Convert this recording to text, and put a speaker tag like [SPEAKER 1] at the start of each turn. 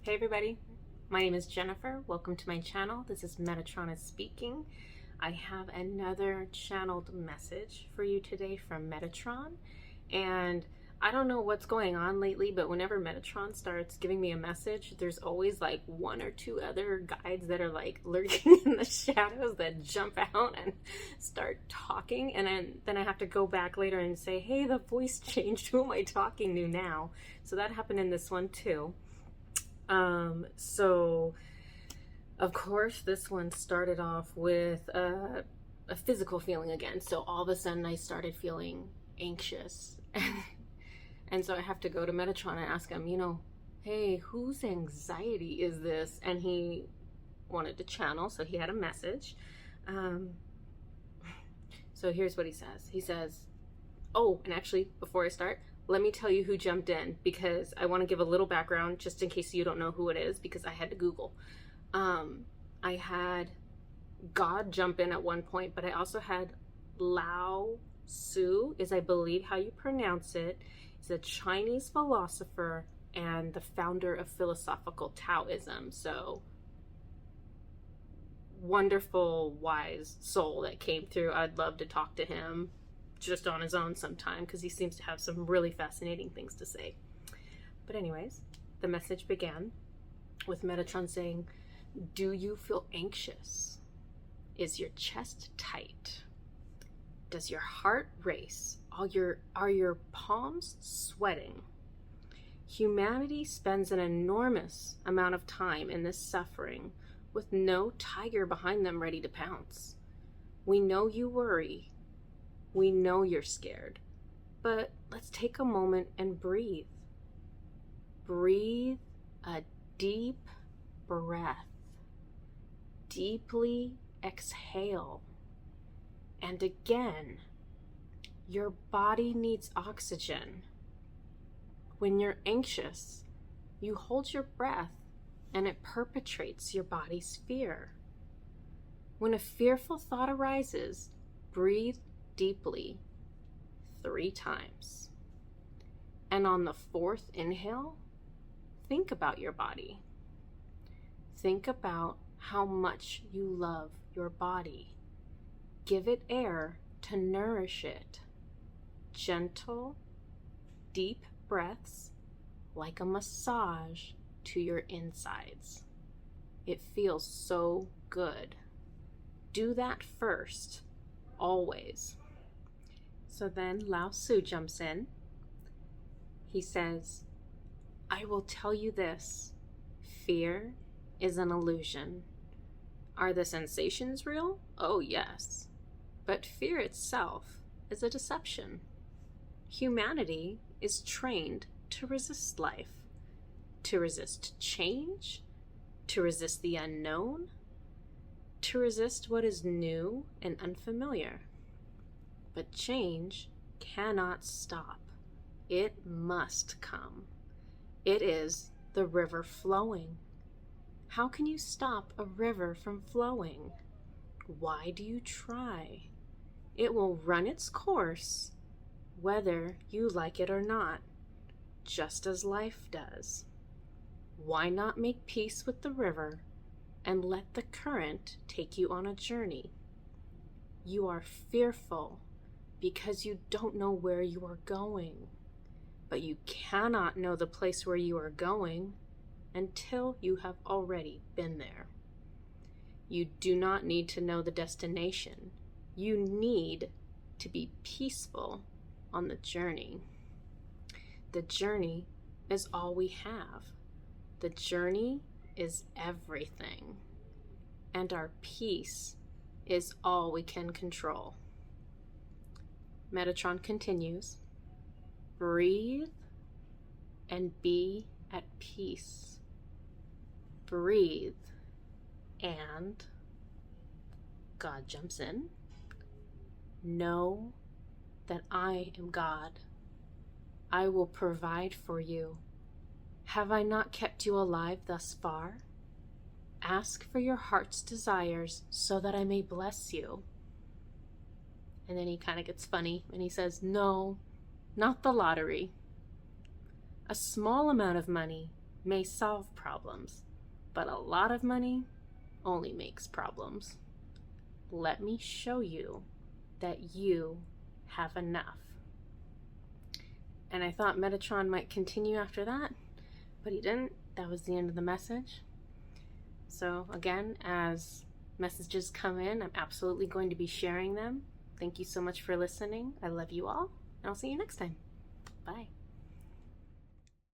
[SPEAKER 1] Hey everybody, my name is Jennifer. Welcome to my channel. This is Metatron is speaking. I have another channeled message for you today from Metatron, and I don't know what's going on lately, but whenever Metatron starts giving me a message, there's always like one or two other guides that are like lurking in the shadows that jump out and start talking, and then I have to go back later and say, hey, the voice changed. Who am I talking to now? So that happened in this one too. So of course this one started off with a physical feeling again. So all of a sudden I started feeling anxious. And so I have to go to Metatron and ask him, hey, whose anxiety is this? And he wanted to channel, so he had a message. So here's what he says. He says, oh, and actually before I start, let me tell you who jumped in, because I want to give a little background just in case you don't know who it is, because I had to Google. I had God jump in at one point, but I also had Lao-Tzu, is I believe how you pronounce it. He's a Chinese philosopher and the founder of philosophical Taoism. So wonderful, wise soul that came through. I'd love to talk to him just on his own sometime, because he seems to have some really fascinating things to say. But anyways, the message began with Metatron saying, do you feel anxious? Is your chest tight? Does your heart race? Are your palms sweating? Humanity spends an enormous amount of time in this suffering with no tiger behind them ready to pounce. We know you worry. We know you're scared, but let's take a moment and breathe. Breathe a deep breath. Deeply exhale. And again, your body needs oxygen. When you're anxious, you hold your breath and it perpetrates your body's fear. When a fearful thought arises, breathe deeply 3 times. And on the 4th inhale, think about your body. Think about how much you love your body. Give it air to nourish it. Gentle, deep breaths like a massage to your insides. It feels so good. Do that first, always. So then Lao-Tsu jumps in. He says, I will tell you this. Fear is an illusion. Are the sensations real? Oh, yes. But fear itself is a deception. Humanity is trained to resist life, to resist change, to resist the unknown, to resist what is new and unfamiliar. But change cannot stop. It must come. It is the river flowing. How can you stop a river from flowing? Why do you try? It will run its course, whether you like it or not, just as life does. Why not make peace with the river and let the current take you on a journey? You are fearful because you don't know where you are going, but you cannot know the place where you are going until you have already been there. You do not need to know the destination. You need to be peaceful on the journey. The journey is all we have. The journey is everything. And our peace is all we can control. Metatron continues, breathe and be at peace. Breathe, and God jumps in. Know that I am God. I will provide for you. Have I not kept you alive thus far? Ask for your heart's desires so that I may bless you. And then he kind of gets funny and he says, no, not the lottery. A small amount of money may solve problems, but a lot of money only makes problems. Let me show you that you have enough. And I thought Metatron might continue after that, but he didn't. That was the end of the message. So again, as messages come in, I'm absolutely going to be sharing them. Thank you so much for listening. I love you all, and I'll see you next time. Bye.